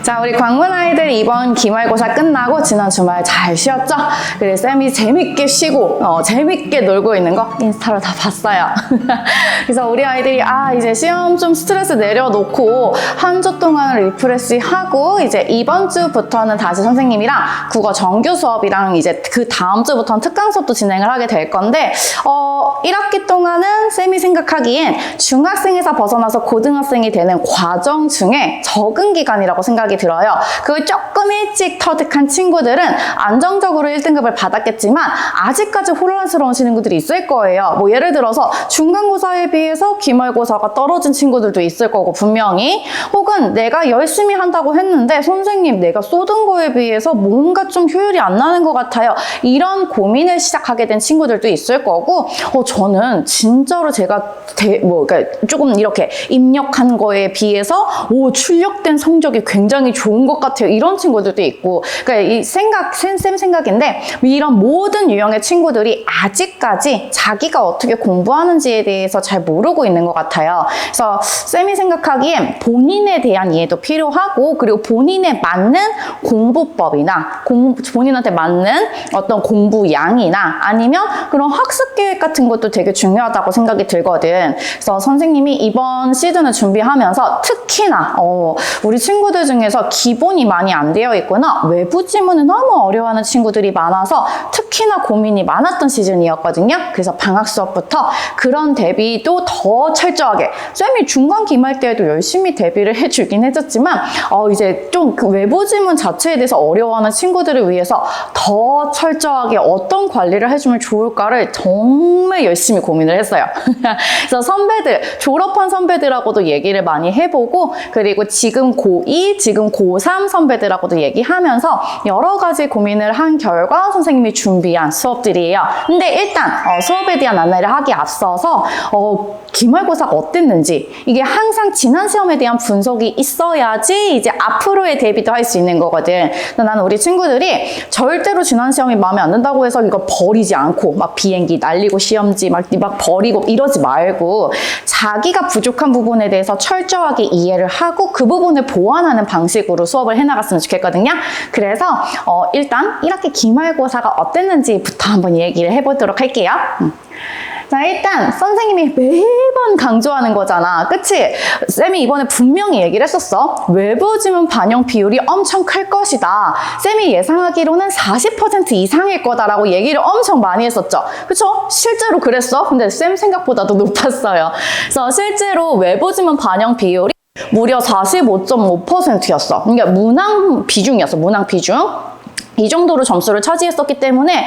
자, 우리 광문 아이들 이번 기말고사 끝나고 지난 주말 잘 쉬었죠? 그래, 쌤이 재밌게 쉬고 재밌게 놀고 있는 거 인스타로 다 봤어요. 그래서 우리 아이들이 이제 시험 좀 스트레스 내려놓고 한 주 동안 리프레시 하고 이제 이번 주부터는 다시 선생님이랑 국어 정규 수업이랑 이제 그 다음 주부터는 특강 수업도 진행을 하게 될 건데 1학기 동안은 쌤이 생각하기엔 중학생에서 벗어나서 고등학생이 되는 과정 중에 적응 기간이라고 생각이 들어요. 그걸 조금 일찍 터득한 친구들은 안정적으로 1등급을 받았겠지만 아직까지 혼란스러운 친구들이 있을 거예요. 뭐 예를 들어서 중간고사에 비해서 기말고사가 떨어진 친구들도 있을 거고 분명히, 혹은 내가 열심히 한다고 했는데 선생님 내가 쏟은 거에 비해서 뭔가 좀 효율이 안 나는 것 같아요. 이런 고민을 시작하게 된 친구들도 있을 거고, 저는 진짜로 제가 그러니까 조금 이렇게 입력한 거에 비해서 출력된 성적이 굉장히 좋은 것 같아요. 이런 친구들도 있고, 그러니까 이 쌤 생각인데 이런 모든 유형의 친구들이 아직까지 자기가 어떻게 공부하는지에 대해서 잘 모르고 있는 것 같아요. 그래서 쌤이 생각하기엔 본인에 대한 이해도 필요하고, 그리고 본인에 맞는 공부법이나 본인한테 맞는 어떤 공부 양이나 아니면 그런 학습 계획 같은 것도 되게 중요하다고 생각이 들거든. 그래서 선생님이 이번 시즌을 준비하면서 특히나 우리 친구들 중에서 기본이 많이 안 되어 있거나 외부 지문을 너무 어려워하는 친구들이 많아서 특히나 고민이 많았던 시즌이었거든요. 그래서 방학 수업부터 그런 대비도 더 철저하게, 쌤이 중간 기말 때에도 열심히 대비를 해주긴 해줬지만 이제 좀 그 외부 지문 자체에 대해서 어려워하는 친구들을 위해서 더 철저하게 어떤 관리를 해주면 좋을까를 정말 열심히 고민을 했어요. 그래서 선배들, 졸업한 선배들하고도 얘기를 많이 해보고, 그리고 지금 고2, 지금 고3 선배들하고도 얘기하면서 여러 가지 고민을 한 결과 선생님이 준비한 수업들이에요. 근데 일단 수업에 대한 안내를 하기 앞서서 기말고사가 어땠는지, 이게 항상 지난 시험에 대한 분석이 있어야지 이제 앞으로의 대비도 할 수 있는 거거든. 나는 우리 친구들이 절대로 지난 시험이 마음에 안 든다고 해서 이거 버리지 않고 막 비행기 날리고 시험지 막 버리고 이러지 말고, 자기가 부족한 부분에 대해서 철저하게 이해를 하고 그 부분을 보완하는 방식으로 수업을 해나갔으면 좋겠거든요. 그래서 일단 1학기 기말고사가 어땠는지부터 한번 얘기를 해보도록 할게요. 자, 일단 선생님이 매번 강조하는 거잖아. 그치? 쌤이 이번에 분명히 얘기를 했었어. 외부 지문 반영 비율이 엄청 클 것이다. 쌤이 예상하기로는 40% 이상일 거다라고 얘기를 엄청 많이 했었죠. 그쵸? 실제로 그랬어. 근데 쌤 생각보다도 높았어요. 그래서 실제로 외부 지문 반영 비율이 무려 45.5%였어. 그러니까 문항 비중이었어. 문항 비중. 이 정도로 점수를 차지했었기 때문에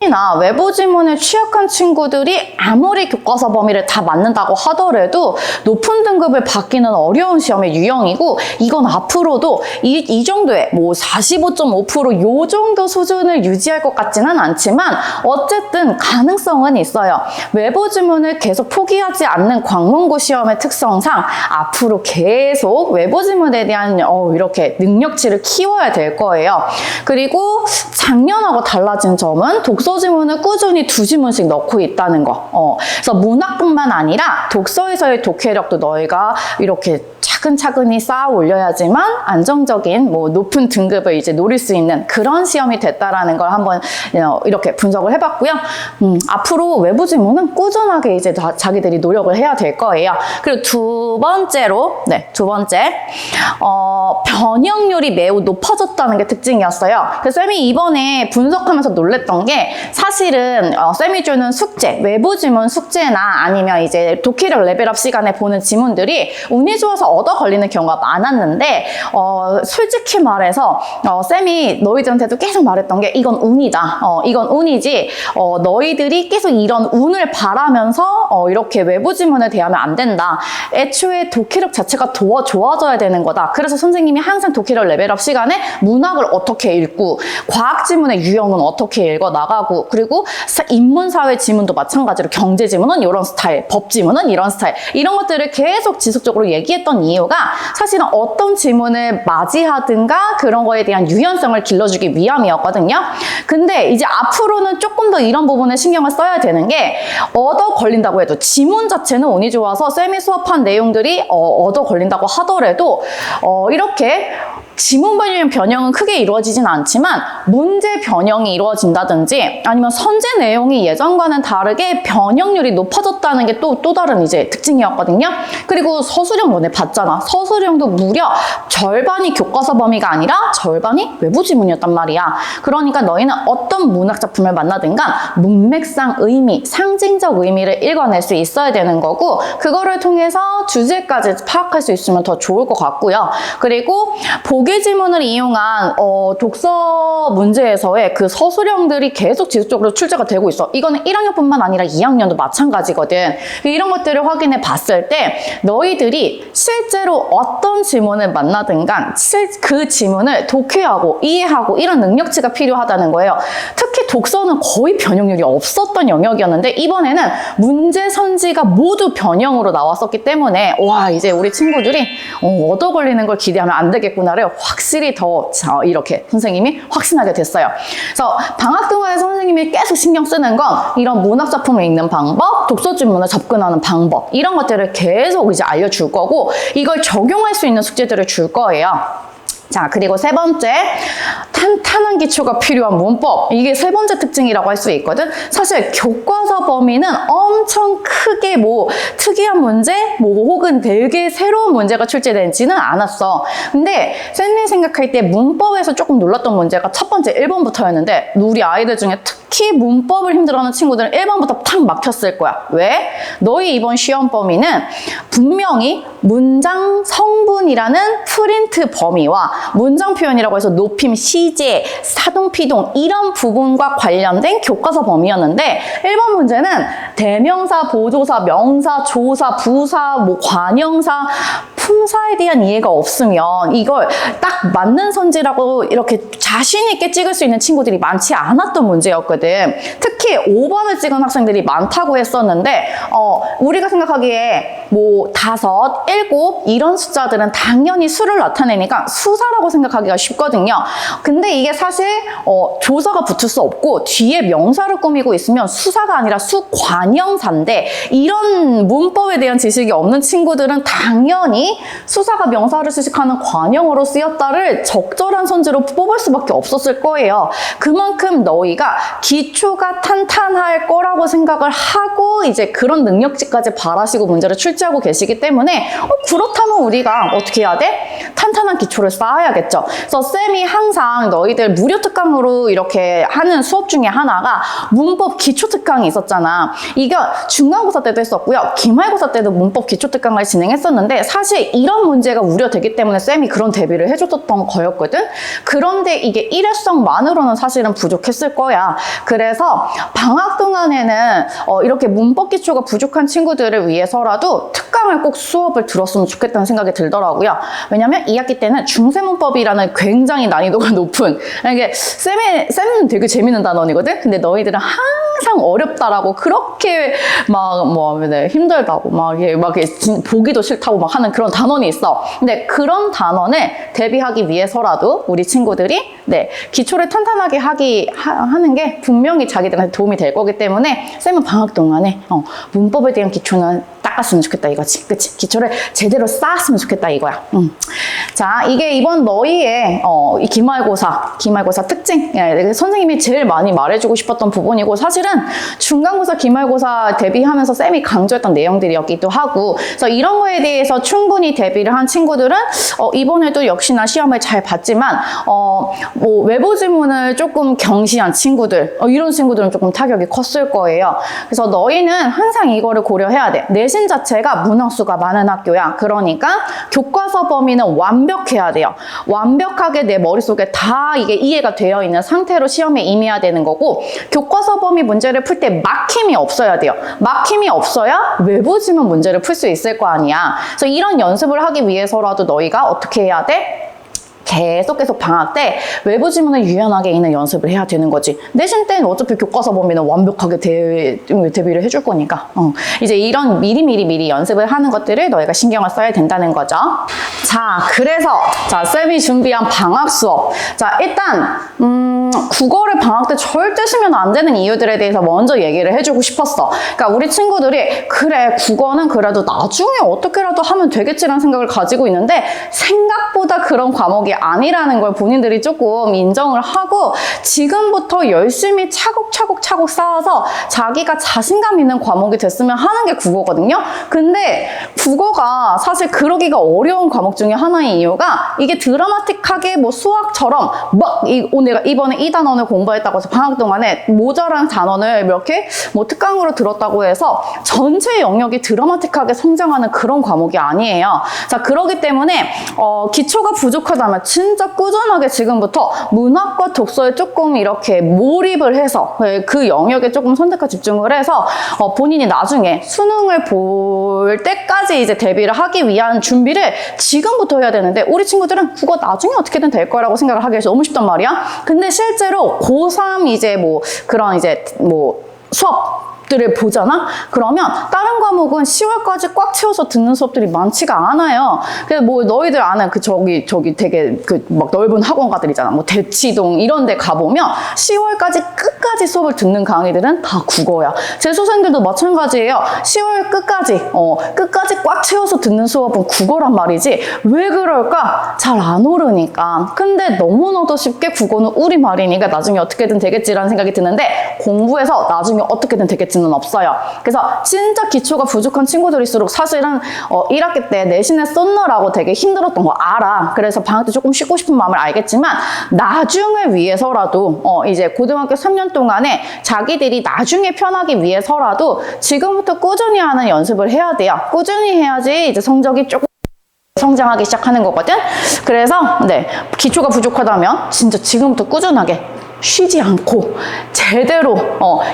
특히나 외부 지문에 취약한 친구들이 아무리 교과서 범위를 다 맞는다고 하더라도 높은 등급을 받기는 어려운 시험의 유형이고, 이건 앞으로도 이 정도의 45.5% 요 정도 수준을 유지할 것 같지는 않지만 어쨌든 가능성은 있어요. 외부 지문을 계속 포기하지 않는 광문고 시험의 특성상 앞으로 계속 외부 지문에 대한 이렇게 능력치를 키워야 될 거예요. 그리고 작년하고 달라진 점은 독서 지문을 꾸준히 2지문씩 넣고 있다는 거. 그래서 문학뿐만 아니라 독서에서의 독해력도 너희가 이렇게 차근차근히 쌓아 올려야지만 안정적인 높은 등급을 이제 노릴 수 있는 그런 시험이 됐다라는 걸 한번 이렇게 분석을 해봤고요. 앞으로 외부 지문은 꾸준하게 이제 자기들이 노력을 해야 될 거예요. 그리고 두 번째 변형률이 매우 높아졌다는 게 특징이었어요. 그래서 쌤이 이번에 분석하면서 놀랬던 게, 사실은 쌤이 주는 숙제, 외부 지문 숙제나 아니면 이제 독해력 레벨업 시간에 보는 지문들이 운이 좋아서 얻어 걸리는 경우가 많았는데, 솔직히 말해서 쌤이 너희들한테도 계속 말했던 게, 이건 운이다. 이건 운이지 너희들이 계속 이런 운을 바라면서 이렇게 외부 지문을 대하면 안 된다. 애초에 독해력 자체가 더 좋아져야 되는 거다. 그래서 선생님이 항상 독해력 레벨업 시간에 문학을 어떻게 읽고, 과학 지문의 유형은 어떻게 읽어 나가고, 그리고 인문사회 지문도 마찬가지로 경제 지문은 이런 스타일, 법 지문은 이런 스타일, 이런 것들을 계속 지속적으로 얘기했던 이유가 사실은 어떤 지문을 맞이하든가 그런 거에 대한 유연성을 길러주기 위함이었거든요. 근데 이제 앞으로는 조금 더 이런 부분에 신경을 써야 되는 게, 얻어 걸린다고 해도 지문 자체는 운이 좋아서 쌤이 수업한 내용들이 얻어 걸린다고 하더라도 이렇게 지문 변형은 크게 이루어지진 않지만 문제 변형이 이루어진다든지 아니면 선제 내용이 예전과는 다르게 변형률이 높아졌다는 게 또 다른 이제 특징이었거든요. 그리고 서술형 너네 봤잖아. 서술형도 무려 절반이 교과서 범위가 아니라 절반이 외부 지문이었단 말이야. 그러니까 너희는 어떤 문학 작품을 만나든가 문맥상 의미, 상징적 의미를 읽어낼 수 있어야 되는 거고 그거를 통해서 주제까지 파악할 수 있으면 더 좋을 것 같고요. 그리고 보기 지문을 이용한 독서 문제에서의 그 서술형들이 계속 지속적으로 출제가 되고 있어. 이거는 1학년뿐만 아니라 2학년도 마찬가지거든. 이런 것들을 확인해 봤을 때 너희들이 실제로 어떤 지문을 만나든가 그 지문을 독해하고 이해하고 이런 능력치가 필요하다는 거예요. 특히 독서는 거의 변형률이 없었던 영역이었는데 이번에는 문제 선지가 모두 변형으로 나왔었기 때문에 와 이제 우리 친구들이 얻어 걸리는 걸 기대하면 안 되겠구나를 확실히 더 이렇게 선생님이 확신하게 됐어요. 그래서 방학 동안에 선생님이 계속 신경 쓰는 건 이런 문학 작품을 읽는 방법, 독서 지문을 접근하는 방법 이런 것들을 계속 이제 알려줄 거고 이걸 적용할 수 있는 숙제들을 줄 거예요. 자, 그리고 세 번째, 탄탄한 기초가 필요한 문법. 이게 세 번째 특징이라고 할 수 있거든. 사실 교과서 범위는 엄청 크게 특이한 문제, 혹은 되게 새로운 문제가 출제되지는 않았어. 근데 쌤이 생각할 때 문법에서 조금 놀랐던 문제가 첫 번째 1번부터였는데 우리 아이들 중에 특히 문법을 힘들어하는 친구들은 1번부터 탁 막혔을 거야. 왜? 너희 이번 시험 범위는 분명히 문장 성분이라는 프린트 범위와 문장 표현이라고 해서 높임, 시제, 사동, 피동 이런 부분과 관련된 교과서 범위였는데 1번 문제는 대명사, 보조사, 명사, 조사, 부사, 관형사, 품사에 대한 이해가 없으면 이걸 딱 맞는 선지라고 이렇게 자신 있게 찍을 수 있는 친구들이 많지 않았던 문제였거든. 특히 5번을 찍은 학생들이 많다고 했었는데 우리가 생각하기에 5, 7 이런 숫자들은 당연히 수를 나타내니까 수사라고 생각하기가 쉽거든요. 근데 이게 사실 조사가 붙을 수 없고 뒤에 명사를 꾸미고 있으면 수사가 아니라 수관형사인데 이런 문법에 대한 지식이 없는 친구들은 당연히 수사가 명사를 수식하는 관형어로 쓰였다를 적절한 선지로 뽑을 수밖에 없었을 거예요. 그만큼 너희가 기초가 탄탄할 거라고 생각을 하고 이제 그런 능력치까지 바라시고 문제를 출제하고 계시기 때문에 그렇다면 우리가 어떻게 해야 돼? 탄탄한 기초를 쌓아야겠죠. 그래서 쌤이 항상 너희들 무료 특강으로 이렇게 하는 수업 중에 하나가 문법 기초 특강이 있었잖아. 이게 중간고사 때도 했었고요. 기말고사 때도 문법 기초 특강을 진행했었는데 사실 이런 문제가 우려되기 때문에 쌤이 그런 대비를 해줬던 거였거든. 그런데 이게 일회성만으로는 사실은 부족했을 거야. 그래서 방학 동안에는 이렇게 문법 기초가 부족한 친구들을 위해서라도 특강을 꼭 수업을 들었으면 좋겠다는 생각이 들더라고요. 왜냐면 2학기 때는 중세문법이라는 굉장히 난이도가 높은 이게 쌤은 되게 재밌는 단원이거든. 근데 너희들은 항상 어렵다라고 그렇게 힘들다고 막 보기도 싫다고 막 하는 그런 단원이 있어. 근데 그런 단원을 대비하기 위해서라도 우리 친구들이 기초를 탄탄하게 하는 게 분명히 자기들한테 도움이 될 거기 때문에 쌤은 방학 동안에 문법에 대한 기초는 닦았으면 좋겠다 이거지. 그치? 기초를 제대로 쌓았으면 좋겠다 이거야. 자, 이게 이번 너희의 이 기말고사 특징. 선생님이 제일 많이 말해주고 싶었던 부분이고 사실은 중간고사, 기말고사 대비하면서 쌤이 강조했던 내용들이었기도 하고 그래서 이런 거에 대해서 충분히 대비를 한 친구들은 이번에도 역시나 시험을 잘 봤지만 외부 지문을 조금 경시한 친구들 이런 친구들은 조금 타격이 컸을 거예요. 그래서 너희는 항상 이거를 고려해야 돼. 내신 자체가 문항수가 많은 학교야. 그러니까 교과서 범위는 완벽해야 돼요. 완벽하게 내 머릿속에 다 이게 이해가 되어 있는 상태로 시험에 임해야 되는 거고 교과서 범위 문제를 풀 때 막힘이 없어야 돼요. 막힘이 없어야 외부 지문 문제를 풀 수 있을 거 아니야. 그래서 이런 연습을 하기 위해서라도 너희가 어떻게 해야 돼? 계속 방학 때 외부 지문을 유연하게 읽는 연습을 해야 되는 거지. 내신 때는 어차피 교과서 범위는 완벽하게 대비를 해줄 거니까. 이제 이런 미리 연습을 하는 것들을 너희가 신경을 써야 된다는 거죠. 자, 그래서 쌤이 준비한 방학 수업. 자, 일단 국어를 방학 때 절대 쉬면 안 되는 이유들에 대해서 먼저 얘기를 해주고 싶었어. 그러니까 우리 친구들이 그래 국어는 그래도 나중에 어떻게라도 하면 되겠지라는 생각을 가지고 있는데 생각보다 그런 과목이 아니라는 걸 본인들이 조금 인정을 하고 지금부터 열심히 차곡차곡 쌓아서 자기가 자신감 있는 과목이 됐으면 하는 게 국어거든요. 근데 국어가 사실 그러기가 어려운 과목 중에 하나의 이유가 이게 드라마틱하게 뭐 수학처럼 막 내가 이번에 이 단원을 공부했다고 해서 방학 동안에 모자란 단원을 이렇게 뭐 특강으로 들었다고 해서 전체 영역이 드라마틱하게 성장하는 그런 과목이 아니에요. 자, 그러기 때문에 기초가 부족하다면 진짜 꾸준하게 지금부터 문학과 독서에 조금 이렇게 몰입을 해서 그 영역에 조금 선택과 집중을 해서 본인이 나중에 수능을 볼 때까지 이제 대비를 하기 위한 준비를 지금부터 해야 되는데 우리 친구들은 국어 나중에 어떻게든 될 거라고 생각을 하기 위해서 너무 쉽단 말이야. 근데 실제로 고3 이제 뭐 그런 이제 뭐 수업들을 보잖아? 그러면 다른 과목은 10월까지 꽉 채워서 듣는 수업들이 많지가 않아요. 그래서 뭐 너희들 아는 그 저기 되게 그 막 넓은 학원가들 있잖아. 뭐 대치동 이런 데 가보면 10월까지 끝까지 수업을 듣는 강의들은 다 국어야. 재수생들도 마찬가지예요. 10월 끝까지 꽉 채워서 듣는 수업은 국어란 말이지. 왜 그럴까? 잘 안 오르니까. 근데 너무나도 쉽게 국어는 우리말이니까 나중에 어떻게든 되겠지라는 생각이 드는데 공부해서 나중에 어떻게든 되겠지는 없어요. 그래서 진짜 기초가 부족한 친구들일수록 사실은 1학기 때 내신에 쏟느라고 되게 힘들었던 거 알아. 그래서 방학 때 조금 쉬고 싶은 마음을 알겠지만 나중을 위해서라도 이제 고등학교 3년 동안에 자기들이 나중에 편하기 위해서라도 지금부터 꾸준히 하는 연습을 해야 돼요. 꾸준히 해야지 이제 성적이 조금 성장하기 시작하는 거거든. 그래서 기초가 부족하다면 진짜 지금부터 꾸준하게 쉬지 않고 제대로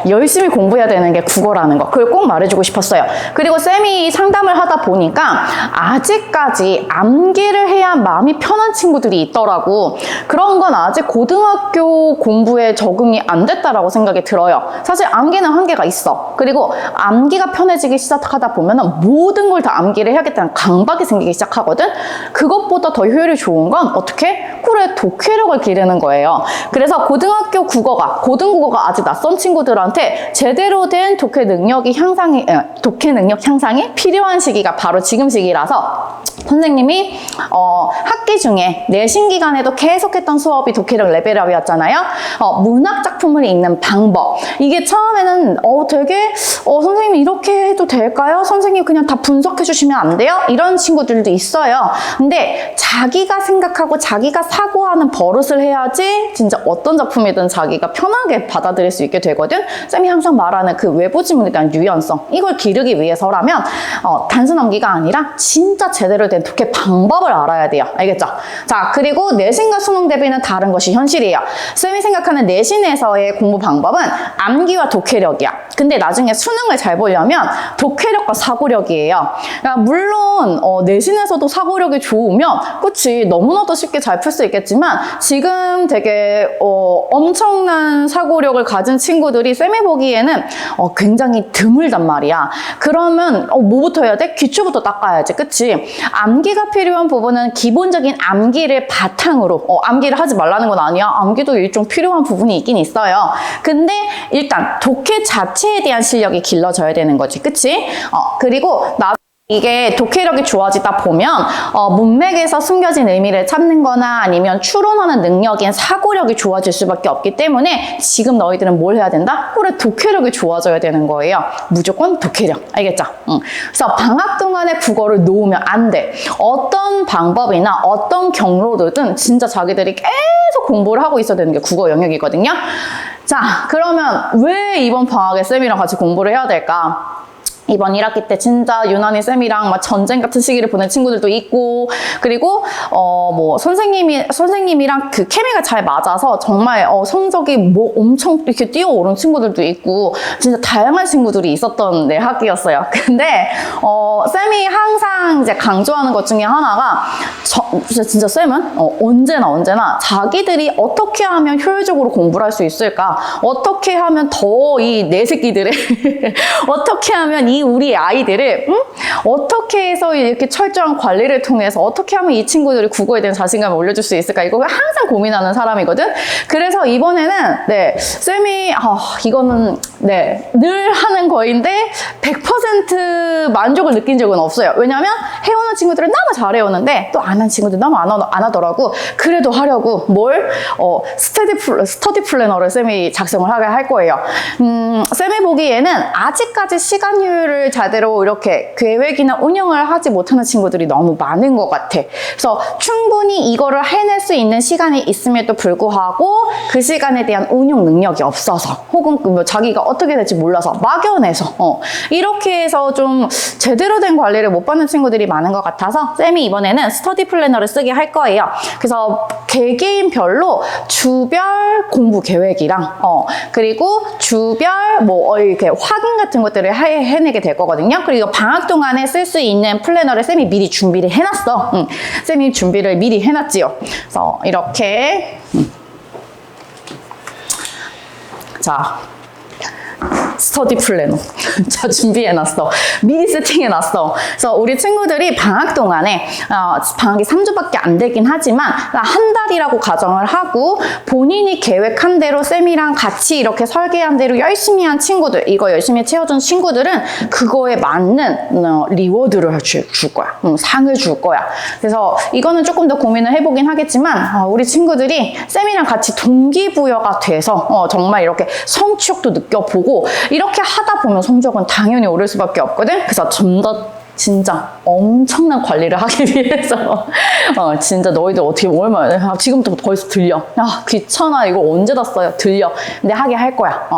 열심히 공부해야 되는 게 국어라는 거. 그걸 꼭 말해주고 싶었어요. 그리고 쌤이 상담을 하다 보니까 아직까지 암기를 해야 마음이 편한 친구들이 있더라고. 그런 건 아직 고등학교 공부에 적응이 안 됐다라고 생각이 들어요. 사실 암기는 한계가 있어. 그리고 암기가 편해지기 시작하다 보면 모든 걸 다 암기를 해야겠다는 강박이 생기기 시작하거든. 그것보다 더 효율이 좋은 건 어떻게? 그래, 독해력을 기르는 거예요. 그래서 고등학교 고등국어가 아직 낯선 친구들한테 제대로 된 독해 능력 향상이 필요한 시기가 바로 지금 시기라서 선생님이 학기 중에 내신 기간에도 계속했던 수업이 독해력 레벨업이었잖아요. 문학 작품을 읽는 방법. 이게 처음에는 되게 선생님 이렇게 해도 될까요? 선생님 그냥 다 분석해 주시면 안 돼요? 이런 친구들도 있어요. 근데 자기가 생각하고 자기가 사고하는 버릇을 해야지 진짜 어떤 작품이든 자기가 편하게 받아들일 수 있게 되거든. 쌤이 항상 말하는 그 외부 지문에 대한 유연성, 이걸 기르기 위해서라면 단순 암기가 아니라 진짜 제대로 된 독해 방법을 알아야 돼요. 알겠죠? 자, 그리고 내신과 수능 대비는 다른 것이 현실이에요. 쌤이 생각하는 내신에서의 공부 방법은 암기와 독해력이야. 근데 나중에 수능을 잘 보려면 독해력과 사고력이에요. 그러니까 물론 내신에서도 사고력이 좋으면 그치 너무나도 쉽게 잘 풀 수 있겠지만 지금 되게 엄청난 사고력을 가진 친구들이 쌤이 보기에는 굉장히 드물단 말이야. 그러면 뭐부터 해야 돼? 기초부터 닦아야지. 그치? 암기가 필요한 부분은 기본적인 암기를 바탕으로 암기를 하지 말라는 건 아니야. 암기도 일종 필요한 부분이 있긴 있어요. 근데 일단 독해 자체에 대한 실력이 길러져야 되는 거지. 그치? 그리고 이게 독해력이 좋아지다 보면 문맥에서 숨겨진 의미를 찾는 거나 아니면 추론하는 능력인 사고력이 좋아질 수밖에 없기 때문에 지금 너희들은 뭘 해야 된다? 그래, 독해력이 좋아져야 되는 거예요. 무조건 독해력. 알겠죠? 그래서 방학 동안에 국어를 놓으면 안 돼. 어떤 방법이나 어떤 경로로든 진짜 자기들이 계속 공부를 하고 있어야 되는 게 국어 영역이거든요. 자, 그러면 왜 이번 방학에 쌤이랑 같이 공부를 해야 될까? 이번 1학기 때 진짜 유난히 쌤이랑 막 전쟁 같은 시기를 보낸 친구들도 있고, 그리고 뭐 선생님이랑 그 케미가 잘 맞아서 정말 성적이 뭐 엄청 이렇게 뛰어오른 친구들도 있고 진짜 다양한 친구들이 있었던 학기였어요. 근데 쌤이 항상 이제 강조하는 것 중에 하나가 진짜 쌤은 언제나 자기들이 어떻게 하면 효율적으로 공부를 할 수 있을까? 어떻게 하면 더 이 내 새끼들을 어떻게 하면 이 우리 아이들을 어떻게 해서 이렇게 철저한 관리를 통해서 어떻게 하면 이 친구들이 국어에 대한 자신감을 올려줄 수 있을까? 이거 항상 고민하는 사람이거든. 그래서 이번에는 쌤이 이거는 늘 하는 거인데 100% 만족을 느낀 적은 없어요. 왜냐하면 해오는 친구들은 너무 잘해오는데 또 안 한 친구들 너무 안 하더라고. 그래도 하려고 스터디 플래너를 쌤이 작성을 하게 할 거예요. 쌤이 보기에는 아직까지 시간 효율을 제대로 이렇게 계획이나 운영을 하지 못하는 친구들이 너무 많은 것 같아. 그래서 충분히 이거를 해낼 수 있는 시간이 있음에도 불구하고 그 시간에 대한 운용 능력이 없어서 혹은 뭐 자기가 어떻게 될지 몰라서 막연해서 이렇게 해서 좀 제대로 된 관리를 못 받는 친구들이 많은 것 같아서 쌤이 이번에는 스터디 플래너를 쓰게 할 거예요. 그래서 개개인별로 주별 공부 계획이랑 그리고 주별 뭐 이렇게 확인 같은 것들을 해내게 될 거거든요. 그리고 방학 동안에 쓸 수 있는 플래너를 쌤이 미리 준비를 해놨어. 쌤이 준비를 미리 해놨지요. 그래서 이렇게 자, 스터디 플래너 자 준비해놨어. 미리 세팅해놨어. 그래서 우리 친구들이 방학 동안에 방학이 3주밖에 안 되긴 하지만 한 달이라고 가정을 하고 본인이 계획한 대로 쌤이랑 같이 이렇게 설계한 대로 열심히 한 친구들, 이거 열심히 채워준 친구들은 그거에 맞는 리워드를 줄 거야. 상을 줄 거야. 그래서 이거는 조금 더 고민을 해보긴 하겠지만 우리 친구들이 쌤이랑 같이 동기부여가 돼서 정말 이렇게 성취욕도 느껴보고 이렇게 하다 보면 성적은 당연히 오를 수밖에 없거든. 그래서 좀 더 진짜 엄청난 관리를 하기 위해서 진짜 너희들 어떻게 얼마나 지금부터 벌써 들려. 귀찮아. 이거 언제 다 써요. 들려. 근데 하게 할 거야.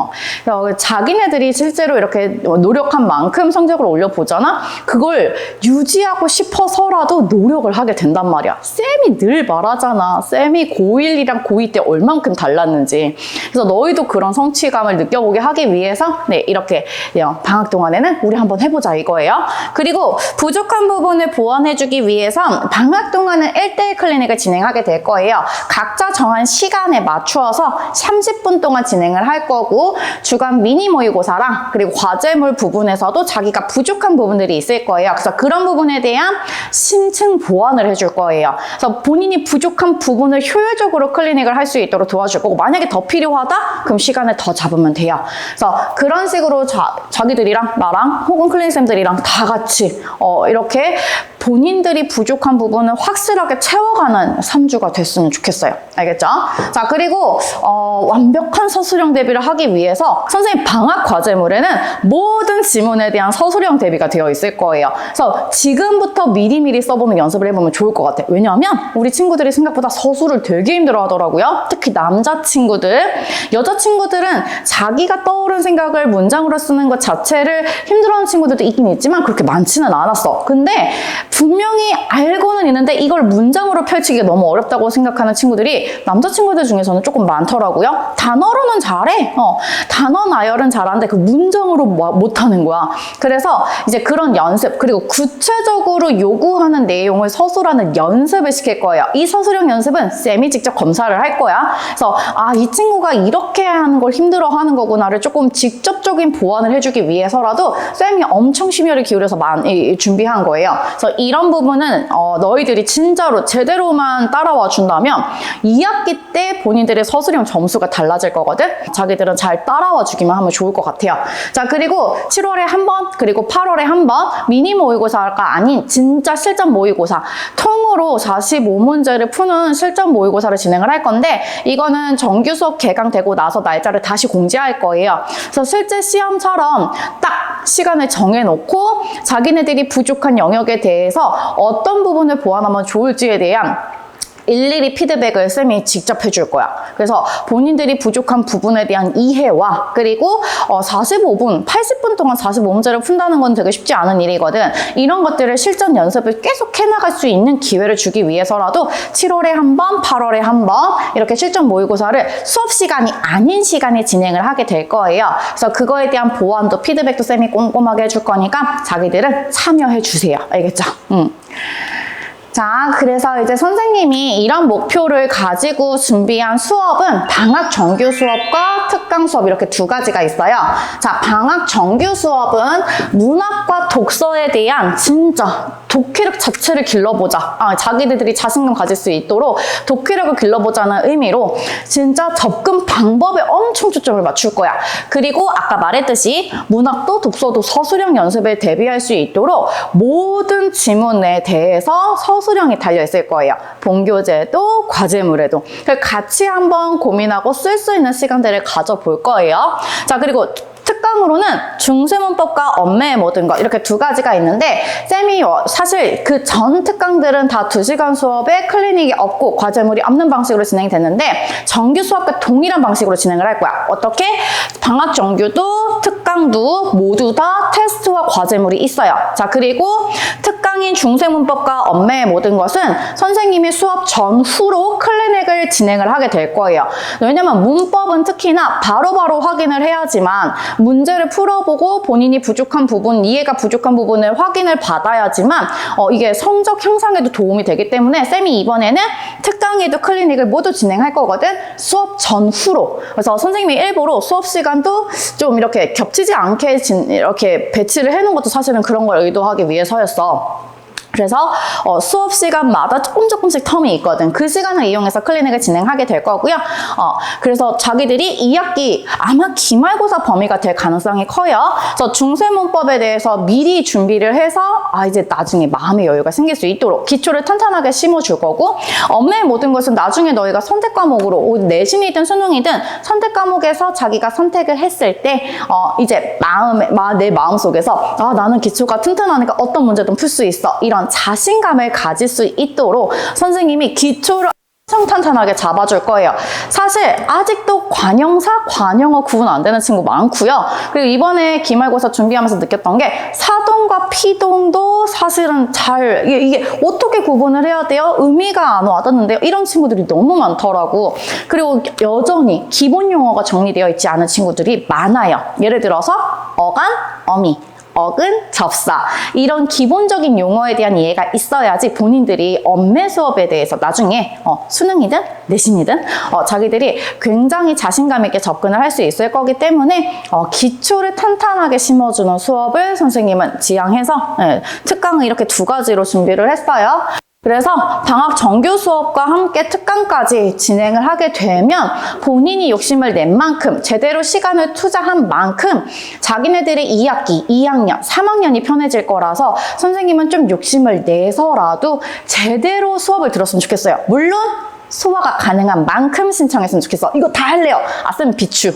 그래서 자기네들이 실제로 이렇게 노력한 만큼 성적을 올려보잖아. 그걸 유지하고 싶어서라도 노력을 하게 된단 말이야. 쌤이 늘 말하잖아. 쌤이 고1이랑 고2 때 얼만큼 달랐는지. 그래서 너희도 그런 성취감을 느껴보게 하기 위해서 이렇게 방학 동안에는 우리 한번 해보자 이거예요. 그리고 부족한 부분을 보완해주기 위해서 방학 동안은 1대1 클리닉을 진행하게 될 거예요. 각자 정한 시간에 맞추어서 30분 동안 진행을 할 거고 주간 미니 모의고사랑 그리고 과제물 부분에서도 자기가 부족한 부분들이 있을 거예요. 그래서 그런 부분에 대한 심층 보완을 해줄 거예요. 그래서 본인이 부족한 부분을 효율적으로 클리닉을 할 수 있도록 도와줄 거고 만약에 더 필요하다? 그럼 시간을 더 잡으면 돼요. 그래서 그런 식으로 자기들이랑 나랑 혹은 클리닉쌤들이랑 다 같이 이렇게 본인들이 부족한 부분을 확실하게 채워가는 3주가 됐으면 좋겠어요. 알겠죠? 자, 그리고 완벽한 서술형 대비를 하기 위해서 선생님 방학 과제물에는 모든 지문에 대한 서술형 대비가 되어 있을 거예요. 그래서 지금부터 미리미리 써보는 연습을 해보면 좋을 것 같아요. 왜냐하면 우리 친구들이 생각보다 서술을 되게 힘들어 하더라고요. 특히 남자친구들. 여자친구들은 자기가 떠오른 생각을 문장으로 쓰는 것 자체를 힘들어하는 친구들도 있긴 있지만 그렇게 많지는 않았어. 근데 분명히 알고는 있는데 이걸 문장으로 펼치기가 너무 어렵다고 생각하는 친구들이 남자친구들 중에서는 조금 많더라고요. 단어로는 잘해. 단어 나열은 잘하는데 그 문장으로 못하는 거야. 그래서 이제 그런 연습 그리고 구체적으로 요구하는 내용을 서술하는 연습을 시킬 거예요. 이 서술형 연습은 쌤이 직접 검사를 할 거야. 그래서 이 친구가 이렇게 하는 걸 힘들어하는 거구나를 조금 직접적인 보완을 해주기 위해서라도 쌤이 엄청 심혈을 기울여서 준비한 거예요. 그래서 이런 부분은 너희들이 진짜로 제대로만 따라와 준다면 2학기 때 본인들의 서술형 점수가 달라질 거거든. 자기들은 잘 따라와 주기만 하면 좋을 것 같아요. 자, 그리고 7월에 한 번 그리고 8월에 한 번 미니 모의고사가 아닌 진짜 실전 모의고사 통으로 45문제를 푸는 실전 모의고사를 진행을 할 건데 이거는 정규 수업 개강되고 나서 날짜를 다시 공지할 거예요. 그래서 실제 시험처럼 딱 시간을 정해놓고 자기네들이 부족한 영역에 대해서 어떤 부분을 보완하면 좋을지에 대한 일일이 피드백을 쌤이 직접 해줄 거야. 그래서 본인들이 부족한 부분에 대한 이해와 그리고 45분, 80분 동안 45문제를 푼다는 건 되게 쉽지 않은 일이거든. 이런 것들을 실전 연습을 계속 해나갈 수 있는 기회를 주기 위해서라도 7월에 한 번, 8월에 한 번 이렇게 실전 모의고사를 수업 시간이 아닌 시간에 진행을 하게 될 거예요. 그래서 그거에 대한 보완도 피드백도 쌤이 꼼꼼하게 해줄 거니까 자기들은 참여해 주세요. 알겠죠? 자, 그래서 이제 선생님이 이런 목표를 가지고 준비한 수업은 방학 정규 수업과 특강 수업 이렇게 두 가지가 있어요. 자, 방학 정규 수업은 문학과 독서에 대한 진짜 독해력 자체를 길러보자. 자기들이 자신감 가질 수 있도록 독해력을 길러보자는 의미로 진짜 접근 방법에 엄청 초점을 맞출 거야. 그리고 아까 말했듯이 문학도 독서도 서술형 연습에 대비할 수 있도록 모든 지문에 대해서 서술형이 달려있을 거예요. 본교재도 과제물에도. 같이 한번 고민하고 쓸 수 있는 시간들을 가져볼 거예요. 자, 그리고 특강으로는 중세문법과 언매의 모든 것 이렇게 두 가지가 있는데 쌤이 사실 그 전 특강들은 다 2시간 수업에 클리닉이 없고 과제물이 없는 방식으로 진행이 됐는데 정규 수업과 동일한 방식으로 진행을 할 거야. 어떻게? 방학 정규도 특강도 모두 다 테스트와 과제물이 있어요. 자, 그리고 특강인 중세문법과 언매의 모든 것은 선생님이 수업 전후로 클리닉을 진행을 하게 될 거예요. 왜냐면 문법은 특히나 바로바로 확인을 해야지만 문제를 풀어보고 본인이 부족한 부분, 이해가 부족한 부분을 확인을 받아야지만 이게 성적 향상에도 도움이 되기 때문에 쌤이 이번에는 특강에도 클리닉을 모두 진행할 거거든. 수업 전후로. 그래서 선생님이 일부러 수업 시간도 좀 이렇게 겹치지 않게 이렇게 배치를 해놓은 것도 사실은 그런 걸 의도하기 위해서였어. 그래서 수업 시간마다 조금씩 텀이 있거든. 그 시간을 이용해서 클리닉을 진행하게 될 거고요. 그래서 자기들이 2학기 아마 기말고사 범위가 될 가능성이 커요. 그래서 중세문법에 대해서 미리 준비를 해서 이제 나중에 마음의 여유가 생길 수 있도록 기초를 탄탄하게 심어줄 거고, 언매의 모든 것은 나중에 너희가 선택 과목으로 내신이든 수능이든 선택 과목에서 자기가 선택을 했을 때 이제 내 마음속에서 나는 기초가 튼튼하니까 어떤 문제든 풀 수 있어, 이런 자신감을 가질 수 있도록 선생님이 기초를 엄청 탄탄하게 잡아줄 거예요. 사실 아직도 관형사, 관형어 구분 안 되는 친구 많고요. 그리고 이번에 기말고사 준비하면서 느꼈던 게 사동과 피동도 사실은 이게 어떻게 구분을 해야 돼요? 의미가 안 와닿는데요? 이런 친구들이 너무 많더라고. 그리고 여전히 기본 용어가 정리되어 있지 않은 친구들이 많아요. 예를 들어서 어간, 어미, 어근, 접사, 이런 기본적인 용어에 대한 이해가 있어야지 본인들이 언매 수업에 대해서 나중에 수능이든 내신이든 자기들이 굉장히 자신감 있게 접근을 할 수 있을 거기 때문에 기초를 탄탄하게 심어주는 수업을 선생님은 지향해서 특강을 이렇게 두 가지로 준비를 했어요. 그래서 방학 정규 수업과 함께 특강까지 진행을 하게 되면 본인이 욕심을 낸 만큼, 제대로 시간을 투자한 만큼 자기네들의 2학기, 2학년, 3학년이 편해질 거라서 선생님은 좀 욕심을 내서라도 제대로 수업을 들었으면 좋겠어요. 물론 소화가 가능한 만큼 신청했으면 좋겠어. 이거 다 할래요. 쌤 비추.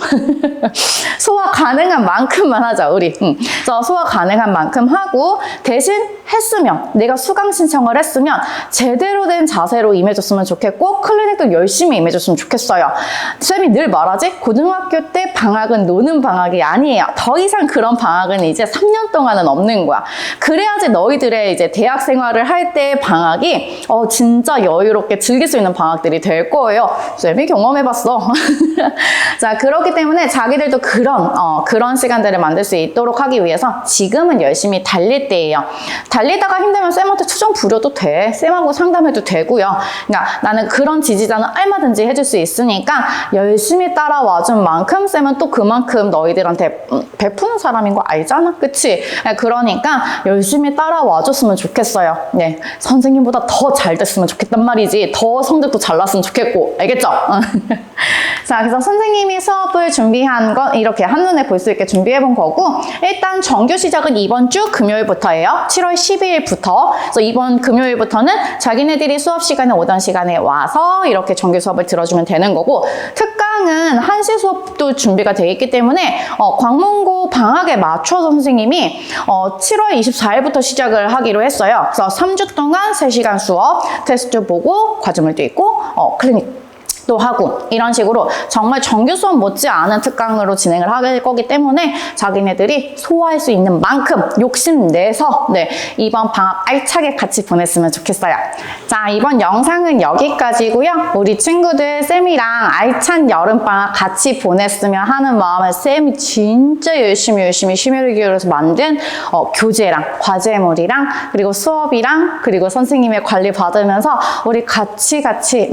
소화 가능한 만큼만 하자, 우리. 그래서 소화 가능한 만큼 하고, 대신 했으면, 내가 수강 신청을 했으면 제대로 된 자세로 임해줬으면 좋겠고, 클리닉도 열심히 임해줬으면 좋겠어요. 쌤이 늘 말하지? 고등학교 때 방학은 노는 방학이 아니에요. 더 이상 그런 방학은 이제 3년 동안은 없는 거야. 그래야지 너희들의 이제 대학 생활을 할 때의 방학이 진짜 여유롭게 즐길 수 있는 방학들이 될 거예요. 쌤이 경험해봤어. 자, 그렇기 때문에 자기들도 그런 시간들을 만들 수 있도록 하기 위해서 지금은 열심히 달릴 때예요. 달리다가 힘들면 쌤한테 투정 부려도 돼. 쌤하고 상담해도 되고요. 그러니까 나는 그런 지지자는 얼마든지 해줄 수 있으니까 열심히 따라와준 만큼 쌤은 또 그만큼 너희들한테 베푸는 사람인 거 알잖아? 그치? 그러니까 열심히 따라와줬으면 좋겠어요. 네, 선생님보다 더 잘 됐으면 좋겠단 말이지. 더 성적도 잘 났으면 좋겠고. 알겠죠? 자, 그래서 선생님이 수업을 준비한 건 이렇게 한눈에 볼 수 있게 준비해 본 거고, 일단 정규 시작은 이번 주 금요일부터예요. 7월 12일부터. 그래서 이번 금요일부터는 자기네들이 수업 시간에 오던 시간에 와서 이렇게 정규 수업을 들어주면 되는 거고, 특강은 1시 수업도 준비가 되어 있기 때문에 광문고 방학에 맞춰서 선생님이 7월 24일부터 시작을 하기로 했어요. 그래서 3주 동안 3시간 수업, 테스트 보고 과제물도 있고 클리닉 또 하고 이런 식으로 정말 정규 수업 못지않은 특강으로 진행을 할 거기 때문에 자기네들이 소화할 수 있는 만큼 욕심내서 이번 방학 알차게 같이 보냈으면 좋겠어요. 자, 이번 영상은 여기까지고요. 우리 친구들 쌤이랑 알찬 여름방학 같이 보냈으면 하는 마음에 쌤이 진짜 열심히 심혈을 기울여서 만든 교재랑 과제물이랑 그리고 수업이랑 그리고 선생님의 관리 받으면서 우리 같이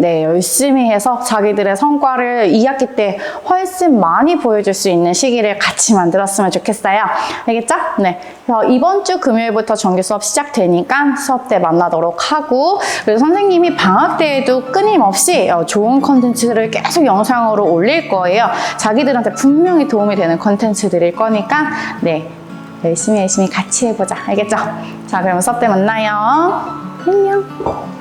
열심히 해서 자기들의 성과를 2학기 때 훨씬 많이 보여줄 수 있는 시기를 같이 만들었으면 좋겠어요. 알겠죠? 네. 그래서 이번 주 금요일부터 정규 수업 시작되니까 수업 때 만나도록 하고 그리고 선생님이 방학 때에도 끊임없이 좋은 컨텐츠들을 계속 영상으로 올릴 거예요. 자기들한테 분명히 도움이 되는 컨텐츠들일 거니까 열심히 같이 해보자. 알겠죠? 자, 그럼 수업 때 만나요. 안녕.